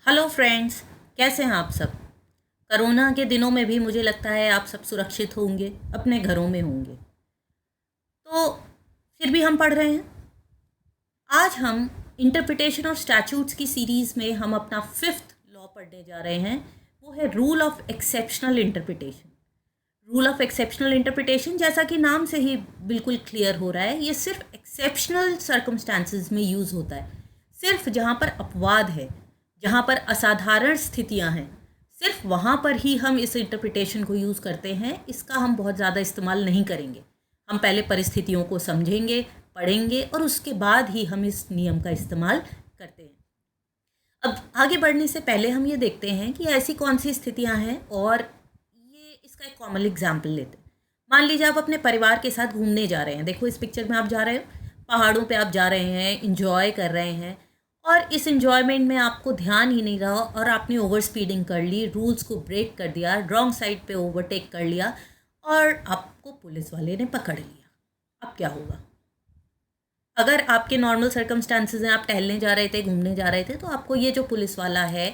Hello friends, कैसे हैं आप सब। कोरोना के दिनों में भी मुझे लगता है आप सब सुरक्षित होंगे, अपने घरों में होंगे। तो फिर भी हम पढ़ रहे हैं। आज हम इंटरप्रिटेशन ऑफ स्टैट्यूट्स की सीरीज़ में हम अपना 5th लॉ पढ़ने जा रहे हैं। वो है rule of exceptional interpretation. Rule of exceptional interpretation, जैसा कि नाम से ही बिल्कुल क्लियर हो रहा है, ये सिर्फ एक्सेप्शनल सर्कमस्टांसेस में यूज़ होता है। सिर्फ जहाँ पर अपवाद है, जहाँ पर असाधारण स्थितियाँ हैं, सिर्फ वहाँ पर ही हम इस इंटरप्रिटेशन को यूज़ करते हैं। इसका हम बहुत ज़्यादा इस्तेमाल नहीं करेंगे। हम पहले परिस्थितियों को समझेंगे, पढ़ेंगे और उसके बाद ही हम इस नियम का इस्तेमाल करते हैं। अब आगे बढ़ने से पहले हम ये देखते हैं कि ऐसी कौन सी स्थितियाँ हैं, और ये इसका एक कॉमन एग्जाम्पल लेते हैं। मान लीजिए आप अपने परिवार के साथ घूमने जा रहे हैं। देखो इस पिक्चर में आप जा रहे हो, पहाड़ों पे आप जा रहे हैं, इंजॉय कर रहे हैं, और इस इंजॉयमेंट में आपको ध्यान ही नहीं रहा और आपने ओवर स्पीडिंग कर ली, रूल्स को ब्रेक कर दिया, रॉन्ग साइड पे ओवरटेक कर लिया और आपको पुलिस वाले ने पकड़ लिया। अब क्या होगा? अगर आपके नॉर्मल सर्कमस्टांसेस हैं, आप टहलने जा रहे थे, घूमने जा रहे थे, तो आपको ये जो पुलिस वाला है,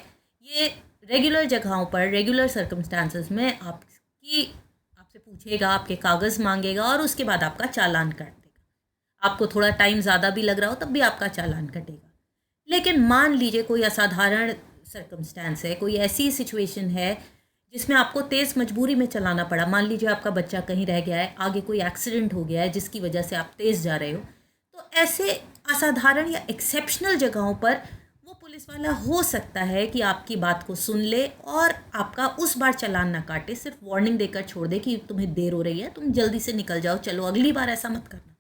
ये रेगुलर जगहों पर, रेगुलर सर्कमस्टांसेस में आपसे पूछेगा, आपके कागज़ मांगेगा और उसके बाद आपका चालान काट देगा। आपको थोड़ा टाइम ज़्यादा भी लग रहा हो तब भी आपका चालान कटेगा। लेकिन मान लीजिए कोई असाधारण सर्कमस्टांस है, कोई ऐसी सिचुएशन है जिसमें आपको तेज़ मजबूरी में चलाना पड़ा। मान लीजिए आपका बच्चा कहीं रह गया है, आगे कोई एक्सीडेंट हो गया है जिसकी वजह से आप तेज़ जा रहे हो। तो ऐसे असाधारण या एक्सेप्शनल जगहों पर वो पुलिस वाला हो सकता है कि आपकी बात को सुन ले और आपका उस बार चालान ना काटे, सिर्फ वार्निंग देकर छोड़ दे कि तुम्हें देर हो रही है, तुम जल्दी से निकल जाओ, चलो अगली बार ऐसा मत करना।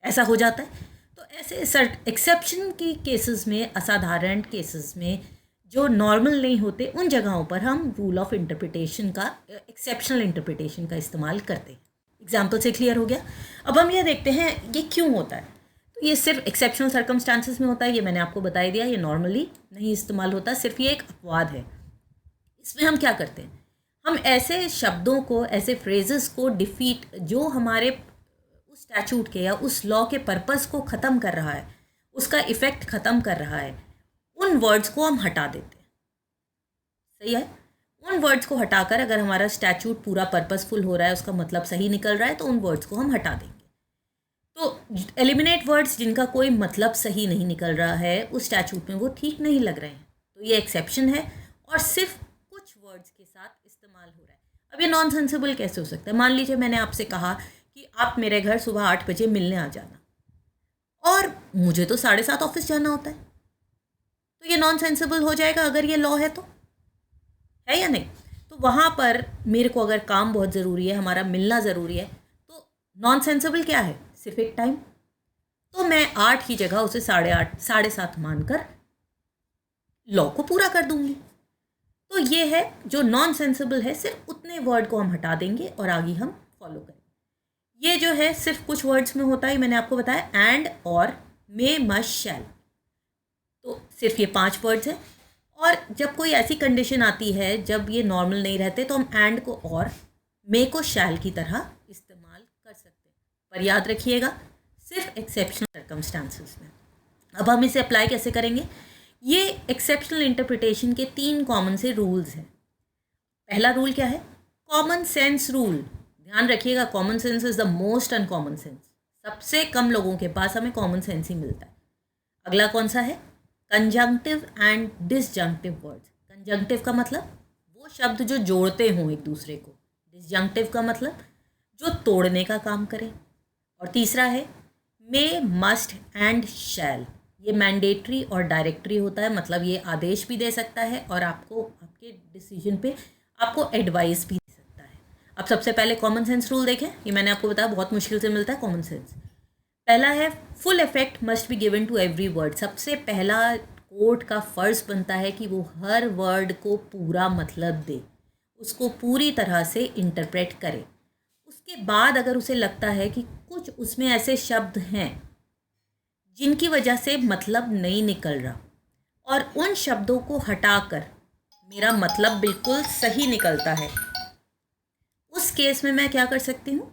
ऐसा हो जाता है। तो ऐसे एक्सेप्शन की केसेस में, असाधारण केसेस में जो नॉर्मल नहीं होते, उन जगहों पर हम रूल ऑफ इंटरप्रिटेशन का, एक्सेप्शनल इंटरप्रिटेशन का इस्तेमाल करते हैं। एग्जाम्पल से क्लियर हो गया। अब हम ये देखते हैं ये क्यों होता है। तो ये सिर्फ एक्सेप्शनल सर्कमस्टांसेस में होता है, ये मैंने आपको बता ही दिया। ये नॉर्मली नहीं इस्तेमाल होता, सिर्फ ये एक अपवाद है। इसमें हम क्या करते हैं, हम ऐसे शब्दों को, ऐसे फ्रेजेस को डिफीट, जो हमारे उस स्टैचूट के या उस लॉ के पर्पस को ख़त्म कर रहा है, उसका इफ़ेक्ट ख़त्म कर रहा है, उन वर्ड्स को हम हटा देते हैं। सही है। उन वर्ड्स को हटाकर, अगर हमारा स्टैचूट पूरा पर्पसफुल हो रहा है, उसका मतलब सही निकल रहा है, तो उन वर्ड्स को हम हटा देंगे। तो एलिमिनेट वर्ड्स जिनका कोई मतलब सही नहीं निकल रहा है उस स्टैचूट में, वो ठीक नहीं लग रहे हैं, तो ये एक्सेप्शन है और सिर्फ कुछ वर्ड्स के साथ इस्तेमाल हो रहा है। अब ये नॉन सेंसिबल कैसे हो सकता है? मान लीजिए मैंने आपसे कहा कि आप मेरे घर सुबह 8 बजे मिलने आ जाना, और मुझे तो 7:30 ऑफिस जाना होता है, तो ये नॉन सेंसिबल हो जाएगा अगर ये लॉ है तो, है या नहीं? तो वहाँ पर मेरे को अगर काम बहुत ज़रूरी है, हमारा मिलना ज़रूरी है, तो नॉन सेंसिबल क्या है? सिर्फ एक टाइम। तो मैं 8 की जगह उसे 8:30, 7:30 मानकर लॉ को पूरा कर दूंगी। तो ये है जो नॉन सेंसिबल है, सिर्फ उतने वर्ड को हम हटा देंगे और आगे हम फॉलो करेंगे। ये जो है सिर्फ कुछ वर्ड्स में होता है, मैंने आपको बताया, एंड, और, मे, मस्ट, शैल। तो सिर्फ ये 5 वर्ड्स हैं। और जब कोई ऐसी कंडीशन आती है जब ये नॉर्मल नहीं रहते, तो हम एंड को और मे को शैल की तरह इस्तेमाल कर सकते हैं। पर याद रखिएगा, सिर्फ एक्सेप्शनल सर्कमस्टांसेस में। अब हम इसे अप्लाई कैसे करेंगे? ये एक्सेप्शनल इंटरप्रिटेशन के 3 कॉमन से रूल्स हैं। पहला रूल क्या है? Common sense rule. ध्यान रखिएगा, common sense is the most uncommon sense. सबसे कम लोगों के पास हमें कॉमन सेंस ही मिलता है। अगला कौन सा है? Conjunctive and disjunctive words. Conjunctive का मतलब वो शब्द जो जोड़ते हों एक दूसरे को। डिसजंक्टिव का मतलब जो तोड़ने का काम करे। और तीसरा है मे, मस्ट एंड शैल। ये मैंडेटरी और डायरेक्टरी होता है, मतलब ये आदेश भी दे सकता है और आपको आपके डिसीजन पे आपको एडवाइस भी दे सकता है। अब सबसे पहले कॉमन सेंस रूल देखें। ये मैंने आपको बताया बहुत मुश्किल से मिलता है कॉमन सेंस। पहला है full effect must be given to every word. सबसे पहला कोर्ट का फ़र्ज़ बनता है कि वो हर वर्ड को पूरा मतलब दे, उसको पूरी तरह से इंटरप्रेट करे। उसके बाद अगर उसे लगता है कि कुछ उसमें ऐसे शब्द हैं जिनकी वजह से मतलब नहीं निकल रहा, और उन शब्दों को हटाकर मेरा मतलब बिल्कुल सही निकलता है, उस केस में मैं क्या कर सकती हूँ?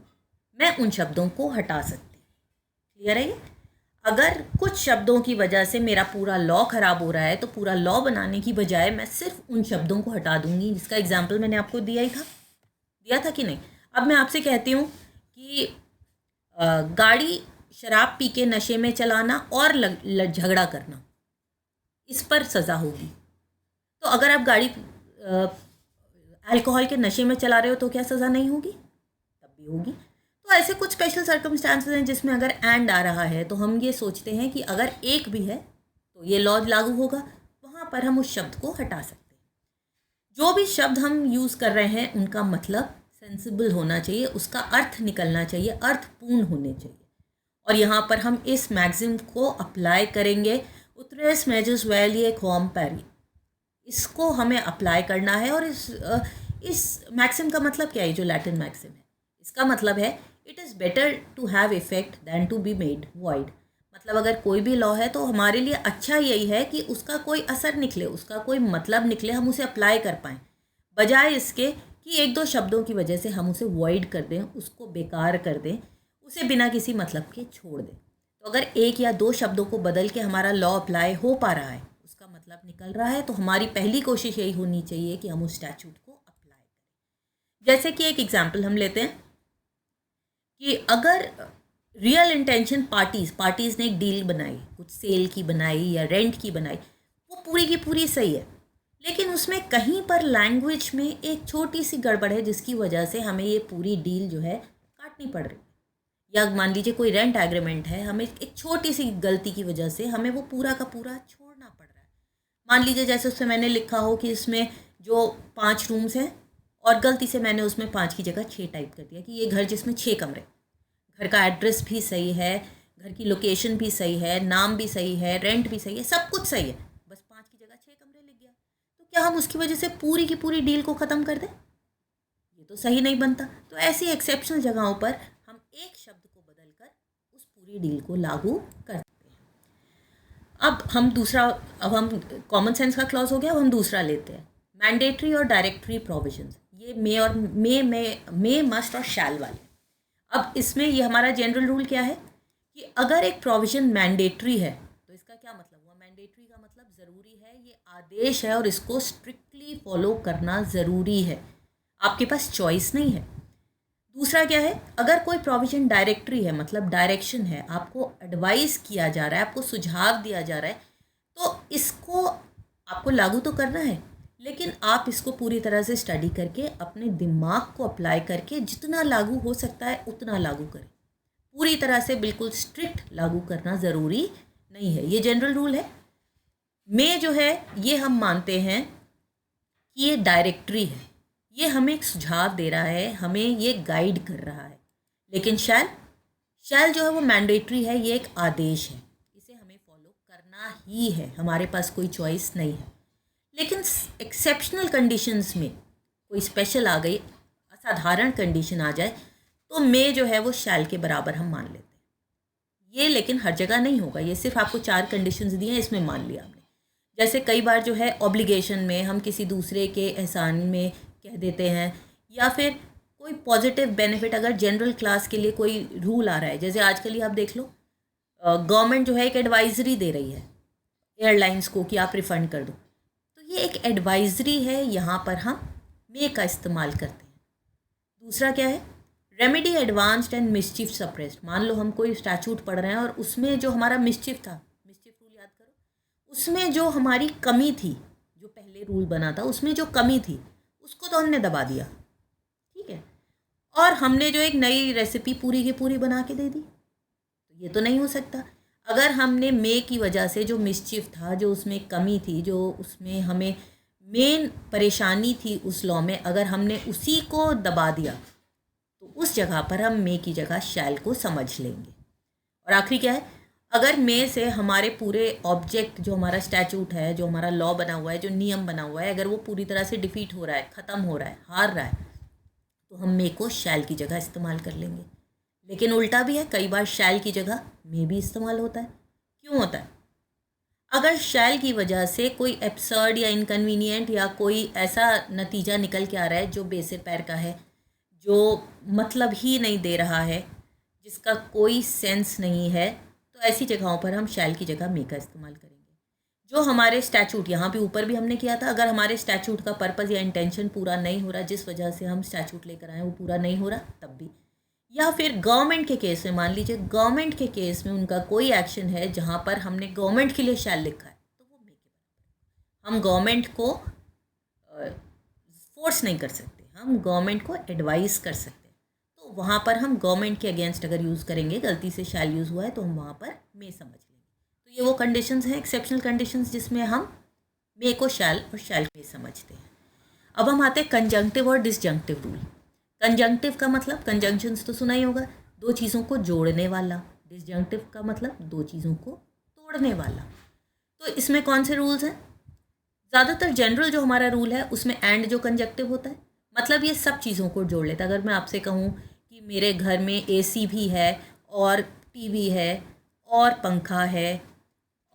मैं उन शब्दों को हटा सकती हूँ। क्लियर है ये? अगर कुछ शब्दों की वजह से मेरा पूरा लॉ ख़राब हो रहा है तो पूरा लॉ बनाने की बजाय मैं सिर्फ उन शब्दों को हटा दूंगी, जिसका एग्जाम्पल मैंने आपको दिया था कि नहीं। अब मैं आपसे कहती हूँ कि गाड़ी शराब पी के नशे में चलाना और झगड़ा करना, इस पर सज़ा होगी। तो अगर आप गाड़ी अल्कोहल के नशे में चला रहे हो तो क्या सज़ा नहीं होगी? तब भी होगी। तो ऐसे कुछ स्पेशल सर्कमस्टांसेस हैं जिसमें अगर एंड आ रहा है तो हम ये सोचते हैं कि अगर एक भी है तो ये लॉ लागू होगा, वहाँ पर हम उस शब्द को हटा सकते हैं। जो भी शब्द हम यूज़ कर रहे हैं उनका मतलब सेंसिबल होना चाहिए, उसका अर्थ निकलना चाहिए, अर्थपूर्ण होने चाहिए। और यहाँ पर हम इस मैक्सिम को अप्लाई करेंगे, उतरेस मेजस वैलिए क्वाम पैरी, इसको हमें अप्लाई करना है। और इस मैक्सिम का मतलब क्या है? जो लैटिन मैक्सिम है, इसका मतलब है it is better to have effect than to be made void. मतलब अगर कोई भी लॉ है तो हमारे लिए अच्छा यही है कि उसका कोई असर निकले, उसका कोई मतलब निकले, हम उसे अप्लाई कर पाएँ, बजाय इसके कि एक दो शब्दों की वजह से हम उसे वॉइड कर दें, उसको बेकार कर दें, उसे बिना किसी मतलब के छोड़ दें। तो अगर एक या दो शब्दों को बदल के हमारा लॉ अप्लाई हो पा रहा है, उसका मतलब निकल रहा है, तो हमारी पहली कोशिश यही होनी चाहिए कि हम उस स्टैट्यूट को अप्लाई करें। जैसे कि एक एग्जाम्पल हम लेते हैं कि अगर रियल इंटेंशन पार्टीज़ ने एक डील बनाई, कुछ सेल की बनाई या रेंट की बनाई, वो पूरी की पूरी सही है, लेकिन उसमें कहीं पर लैंग्वेज में एक छोटी सी गड़बड़ है जिसकी वजह से हमें ये पूरी डील जो है काटनी पड़ रही है। या मान लीजिए कोई रेंट एग्रीमेंट है, हमें एक छोटी सी गलती की वजह से हमें वो पूरा का पूरा छोड़ना पड़ रहा है। मान लीजिए जैसे उसमें मैंने लिखा हो कि इसमें जो 5 रूम्स हैं और गलती से मैंने उसमें 5 की जगह 6 टाइप कर दिया कि ये घर जिसमें 6 कमरे, घर का एड्रेस भी सही है, घर की लोकेशन भी सही है, नाम भी सही है, रेंट भी सही है, सब कुछ सही है, बस 5 की जगह 6 कमरे लिख गया। तो क्या हम उसकी वजह से पूरी की पूरी डील को ख़त्म कर दें? ये तो सही नहीं बनता। तो ऐसी एक्सेप्शनल जगहों पर हम एक शब्द को बदलकर उस पूरी डील को लागू कर सकते हैं। अब हम कॉमन सेंस का क्लॉज हो गया, अब हम दूसरा लेते हैं, मैंडेटरी और डायरेक्टरी प्रोविजंस। ये मे मस्ट और शैल वाले। अब इसमें ये हमारा जनरल रूल क्या है कि अगर एक प्रोविजन मैंडेटरी है तो इसका क्या मतलब हुआ? मैंडेटरी का मतलब ज़रूरी है, ये आदेश है और इसको स्ट्रिक्टली फॉलो करना ज़रूरी है, आपके पास चॉइस नहीं है। दूसरा क्या है? अगर कोई प्रोविजन डायरेक्टरी है, मतलब डायरेक्शन है, आपको एडवाइस किया जा रहा है, आपको सुझाव दिया जा रहा है, तो इसको आपको लागू तो करना है, लेकिन आप इसको पूरी तरह से स्टडी करके अपने दिमाग को अप्लाई करके जितना लागू हो सकता है उतना लागू करें। पूरी तरह से बिल्कुल स्ट्रिक्ट लागू करना ज़रूरी नहीं है। ये जनरल रूल है। में जो है ये हम मानते हैं कि ये डायरेक्टरी है, ये हमें एक सुझाव दे रहा है, हमें ये गाइड कर रहा है। लेकिन शैल जो है वो मैंडेटरी है, ये एक आदेश है, इसे हमें फॉलो करना ही है, हमारे पास कोई चॉइस नहीं है। लेकिन एक्सेप्शनल कंडीशंस में कोई स्पेशल आ गई, असाधारण कंडीशन आ जाए, तो मे जो है वो शैल के बराबर हम मान लेते हैं। ये लेकिन हर जगह नहीं होगा, ये सिर्फ आपको 4 कंडीशंस दिए हैं, इसमें मान लिया हमने। जैसे कई बार जो है ऑब्लिगेशन में हम किसी दूसरे के एहसान में कह देते हैं, या फिर कोई पॉजिटिव बेनिफिट, अगर जनरल क्लास के लिए कोई रूल आ रहा है, जैसे आजकल ही आप देख लो गवर्नमेंट जो है एक एडवाइजरी दे रही है एयरलाइंस को कि आप रिफ़ंड कर दो, ये एक एडवाइजरी है, यहाँ पर हम मे का इस्तेमाल करते हैं। दूसरा क्या है? Remedy advanced and mischief suppressed. मान लो हम कोई स्टैट्यूट पढ़ रहे हैं और उसमें जो हमारा मिस्चिफ था, मिस्चिफ रूल याद करो, उसमें जो हमारी कमी थी, जो पहले रूल बना था उसमें जो कमी थी उसको तो हमने दबा दिया, ठीक है, और हमने जो एक नई रेसिपी पूरी की पूरी बना के दे दी, तो ये तो नहीं हो सकता। अगर हमने मे की वजह से जो मिस्चिफ था, जो उसमें कमी थी, जो उसमें हमें मेन परेशानी थी उस लॉ में, अगर हमने उसी को दबा दिया तो उस जगह पर हम मे की जगह शैल को समझ लेंगे। और आखिरी क्या है? अगर मे से हमारे पूरे ऑब्जेक्ट, जो हमारा स्टैट्यूट है, जो हमारा लॉ बना हुआ है, जो नियम बना हुआ है, अगर वो पूरी तरह से डिफीट हो रहा है, ख़त्म हो रहा है, हार रहा है, तो हम मे को शैल की जगह इस्तेमाल कर लेंगे। लेकिन उल्टा भी है, कई बार शैल की जगह मे भी इस्तेमाल होता है। क्यों होता है? अगर शैल की वजह से कोई एब्सर्ड या इनकन्वीनियंट या कोई ऐसा नतीजा निकल के आ रहा है जो बेसिर पैर का है, जो मतलब ही नहीं दे रहा है, जिसका कोई सेंस नहीं है, तो ऐसी जगहों पर हम शैल की जगह मे का इस्तेमाल करेंगे। जो हमारे स्टैचूट, यहाँ भी ऊपर भी हमने किया था, अगर हमारे स्टैचूट का पर्पज़ या इंटेंशन पूरा नहीं हो रहा, जिस वजह से हम स्टैचूट लेकर आए वो पूरा नहीं हो रहा, तब भी। या फिर गवर्नमेंट के केस में, मान लीजिए गवर्नमेंट के केस में उनका कोई एक्शन है जहाँ पर हमने गवर्नमेंट के लिए शैल लिखा है, तो वो मे के बराबर। हम गवर्नमेंट को फोर्स नहीं कर सकते, हम गवर्नमेंट को एडवाइस कर सकते हैं। तो वहाँ पर हम गवर्नमेंट के अगेंस्ट अगर यूज़ करेंगे, गलती से शैल यूज़ हुआ है, तो हम वहाँ पर मे समझ लेंगे। तो ये वो कंडीशंस हैं, एक्सेप्शनल कंडीशंस, जिसमें हम मे को शैल और शैल मे समझते हैं। अब हम आते हैं कंजंक्टिव और डिसजंक्टिव रूल। कंजंक्टिव का मतलब, कंजंक्शंस तो सुना ही होगा, दो चीज़ों को जोड़ने वाला। डिसजंक्टिव का मतलब दो चीज़ों को तोड़ने वाला। तो इसमें कौन से रूल्स हैं? ज़्यादातर जनरल जो हमारा रूल है उसमें एंड जो कंजंक्टिव होता है, मतलब ये सब चीज़ों को जोड़ लेता है। अगर मैं आपसे कहूँ कि मेरे घर में एसी भी है और टीवी है और पंखा है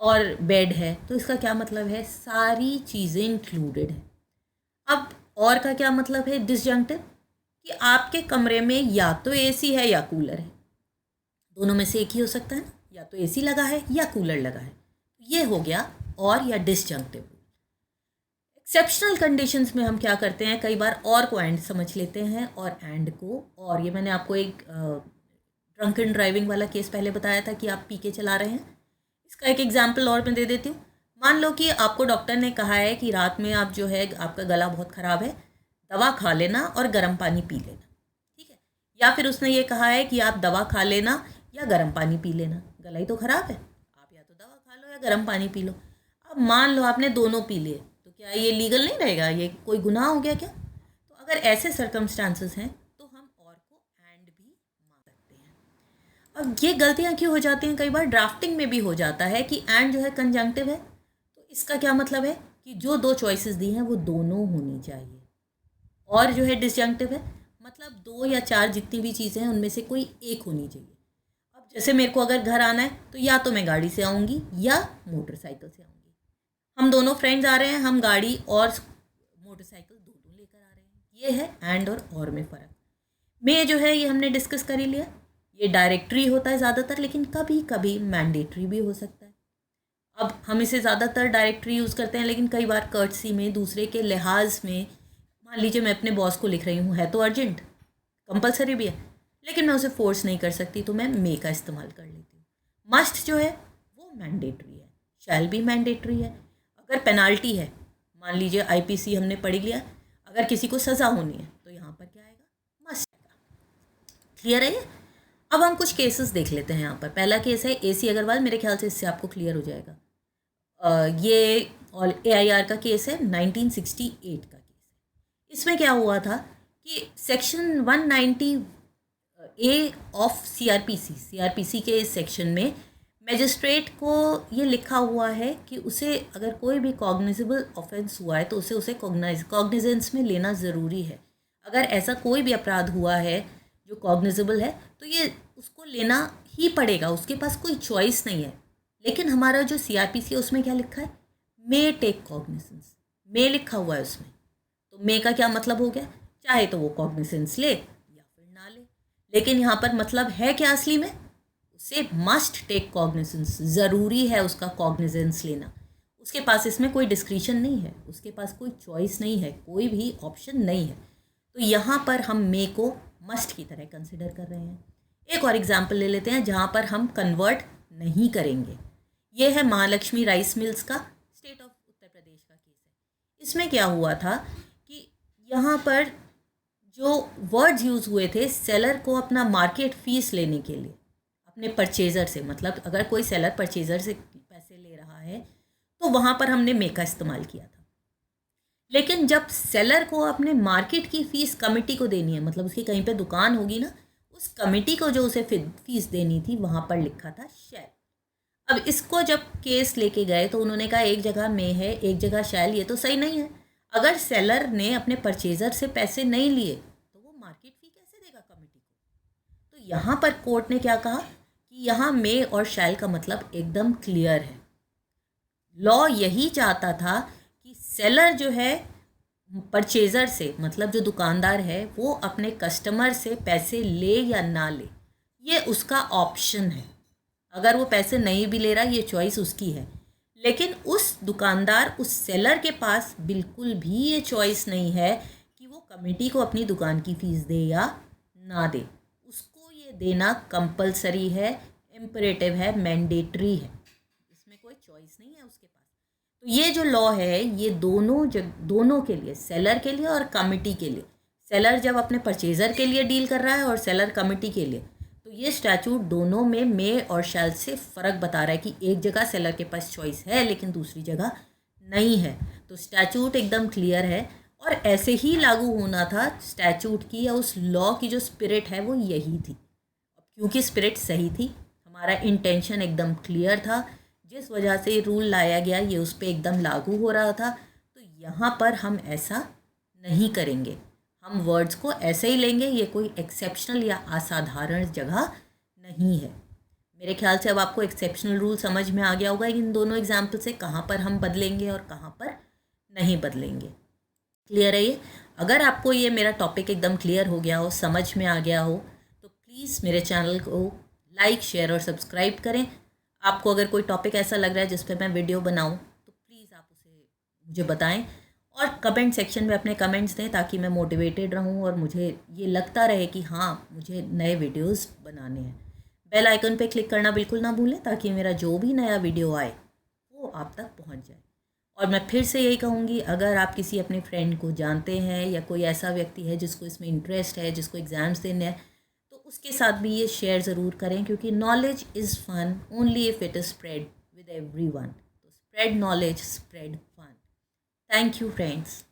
और बेड है, तो इसका क्या मतलब है? सारी चीज़ें इंक्लूडेड है। अब और का क्या मतलब है डिसजंक्टिव? कि आपके कमरे में या तो एसी है या कूलर है, दोनों में से एक ही हो सकता है ना, या तो एसी लगा है या कूलर लगा है। ये हो गया और या डिसजंक्टिव। एक्सेप्शनल कंडीशंस में हम क्या करते हैं, कई बार और को एंड समझ लेते हैं और एंड को और। ये मैंने आपको एक ड्रंकन ड्राइविंग वाला केस पहले बताया था कि आप पी के चला रहे हैं। इसका एक एग्जांपल और मैं दे देती हूँ। मान लो कि आपको डॉक्टर ने कहा है कि रात में आप जो है, आपका गला बहुत ख़राब है, दवा खा लेना और गर्म पानी पी लेना, ठीक है। या फिर उसने ये कहा है कि आप दवा खा लेना या गर्म पानी पी लेना, गला ही तो ख़राब है, आप या तो दवा खा लो या गर्म पानी पी लो। अब मान लो आपने दोनों पी लिए, तो क्या ये लीगल नहीं रहेगा? ये कोई गुनाह हो गया क्या? तो अगर ऐसे सर्कमस्टांसेस हैं तो हम और को एंड भी मान सकते हैं। अब ये गलतियाँ क्यों हो जाती हैं? कई बार ड्राफ्टिंग में भी हो जाता है कि एंड जो है कंजंक्टिव है, तो इसका क्या मतलब है कि जो दो चॉइसेस दी हैं वो दोनों होनी चाहिए। और जो है डिसजंक्टिव है, मतलब दो या चार जितनी भी चीज़ें हैं उनमें से कोई एक होनी चाहिए। अब जैसे मेरे को अगर घर आना है तो या तो मैं गाड़ी से आऊँगी या मोटरसाइकिल से आऊँगी। हम दोनों फ्रेंड्स आ रहे हैं, हम गाड़ी और मोटरसाइकिल दोनों लेकर आ रहे हैं। ये है एंड और में फ़र्क। में जो है ये हमने डिस्कस कर ही लिया, ये डायरेक्टरी होता है ज़्यादातर, लेकिन कभी कभी मैंडेटरी भी हो सकता है। अब हम इसे ज़्यादातर डायरेक्टरी यूज़ करते हैं, लेकिन कई बार कर्टसी में, दूसरे के लिहाज में, मान लीजिए मैं अपने बॉस को लिख रही हूँ, है तो अर्जेंट, कंपलसरी भी है, लेकिन मैं उसे फोर्स नहीं कर सकती, तो मैं मे का इस्तेमाल कर लेती हूँ। मस्ट जो है वो मैंडेटरी है, शैल भी मैंडेटरी है। अगर पेनाल्टी है, मान लीजिए आईपीसी हमने पढ़ लिया, अगर किसी को सज़ा होनी है तो यहाँ पर क्या आएगा? मस्ट आएगा। क्लियर है ये? अब हम कुछ केसेस देख लेते हैं। यहाँ पर पहला केस है एसी अग्रवाल, मेरे ख्याल से इससे आपको क्लियर हो जाएगा। ये और एआईआर का केस है, 1968 का केस है। इसमें क्या हुआ था कि सेक्शन 190 ए ऑफ सीआरपीसी के इस सेक्शन में मैजिस्ट्रेट को ये लिखा हुआ है कि उसे अगर कोई भी कॉग्निजेबल ऑफेंस हुआ है तो उसे कॉग्निजेंस में लेना ज़रूरी है। अगर ऐसा कोई भी अपराध हुआ है जो कॉग्निजेबल है तो ये उसको लेना ही पड़ेगा, उसके पास कोई चॉइस नहीं है। लेकिन हमारा जो सीआरपीसी है उसमें क्या लिखा है? मे टेक कॉग्निजेंस, मे लिखा हुआ है उसमें। तो मे का क्या मतलब हो गया? चाहे तो वो कॉग्निजेंस ले या फिर ना ले, लेकिन यहाँ पर मतलब है क्या असली में? उसे मस्ट टेक कॉग्निजेंस, ज़रूरी है उसका कॉग्निजेंस लेना। उसके पास इसमें कोई डिस्क्रिशन नहीं है, उसके पास कोई चॉइस नहीं है, कोई भी ऑप्शन नहीं है। तो यहाँ पर हम मे को मस्ट की तरह कंसिडर कर रहे हैं। एक और एग्जाम्पल ले लेते हैं जहाँ पर हम कन्वर्ट नहीं करेंगे। ये है महालक्ष्मी राइस मिल्स का, स्टेट ऑफ उत्तर प्रदेश का केस है। इसमें क्या हुआ था कि यहाँ पर जो वर्ड्स यूज़ हुए थे, सेलर को अपना मार्केट फीस लेने के लिए अपने परचेज़र से, मतलब अगर कोई सेलर परचेज़र से पैसे ले रहा है तो वहाँ पर हमने मे का इस्तेमाल किया था। लेकिन जब सेलर को अपने मार्केट की फ़ीस कमेटी को देनी है, मतलब उसकी कहीं पे दुकान होगी ना, उस कमेटी को जो उसे फ़ीस देनी थी वहाँ पर लिखा था शैल। अब इसको जब केस लेके गए तो उन्होंने कहा एक जगह मे है एक जगह शैल, ये तो सही नहीं है। अगर सेलर ने अपने परचेज़र से पैसे नहीं लिए तो वो मार्केट फ़ी कैसे देगा कमेटी को? तो यहाँ पर कोर्ट ने क्या कहा कि यहाँ मे और शैल का मतलब एकदम क्लियर है। लॉ यही चाहता था कि सेलर जो है परचेज़र से, मतलब जो दुकानदार है, वो अपने कस्टमर से पैसे ले या ना ले, ये उसका ऑप्शन है। अगर वो पैसे नहीं भी ले रहा, ये चॉइस उसकी है। लेकिन उस दुकानदार, उस सेलर के पास बिल्कुल भी ये चॉइस नहीं है कि वो कमेटी को अपनी दुकान की फ़ीस दे या ना दे। उसको ये देना कंपलसरी है, इम्परेटिव है, मैंडेटरी है, इसमें कोई चॉइस नहीं है उसके पास। तो ये जो लॉ है ये दोनों के लिए, सेलर के लिए और कमेटी के लिए, सेलर जब अपने परचेज़र के लिए डील कर रहा है और सेलर कमेटी के लिए, तो ये स्टैचूट दोनों में मे और शैल से फ़र्क बता रहा है कि एक जगह सेलर के पास चॉइस है लेकिन दूसरी जगह नहीं है। तो स्टैचूट एकदम क्लियर है और ऐसे ही लागू होना था स्टैचूट की, या उस लॉ की जो स्पिरिट है वो यही थी। क्योंकि स्पिरिट सही थी, हमारा इंटेंशन एकदम क्लियर था, जिस वजह से रूल लाया गया ये उस पर एकदम लागू हो रहा था। तो यहाँ पर हम ऐसा नहीं करेंगे, हम वर्ड्स को ऐसे ही लेंगे, ये कोई एक्सेप्शनल या असाधारण जगह नहीं है। मेरे ख्याल से अब आपको एक्सेप्शनल रूल समझ में आ गया होगा इन दोनों एग्जाम्पल से, कहाँ पर हम बदलेंगे और कहाँ पर नहीं बदलेंगे। क्लियर है ये? अगर आपको ये मेरा टॉपिक एकदम क्लियर हो गया हो, समझ में आ गया हो, तो प्लीज़ मेरे चैनल को लाइक, शेयर और सब्सक्राइब करें। आपको अगर कोई टॉपिक ऐसा लग रहा है जिस पर मैं वीडियो बनाऊं तो प्लीज़ आप उसे मुझे बताएं और कमेंट सेक्शन में अपने कमेंट्स दें, ताकि मैं मोटिवेटेड रहूं और मुझे ये लगता रहे कि हाँ मुझे नए वीडियोस बनाने हैं। बेल आइकन पे क्लिक करना बिल्कुल ना भूलें, ताकि मेरा जो भी नया वीडियो आए वो आप तक पहुंच जाए। और मैं फिर से यही कहूँगी, अगर आप किसी अपने फ्रेंड को जानते हैं या कोई ऐसा व्यक्ति है जिसको इसमें इंटरेस्ट है, जिसको एग्ज़ाम्स देने हैं, तो उसके साथ भी ये शेयर ज़रूर करें, क्योंकि knowledge is fun only if it is spread with everyone. तो spread knowledge, spread fun. Thank you friends.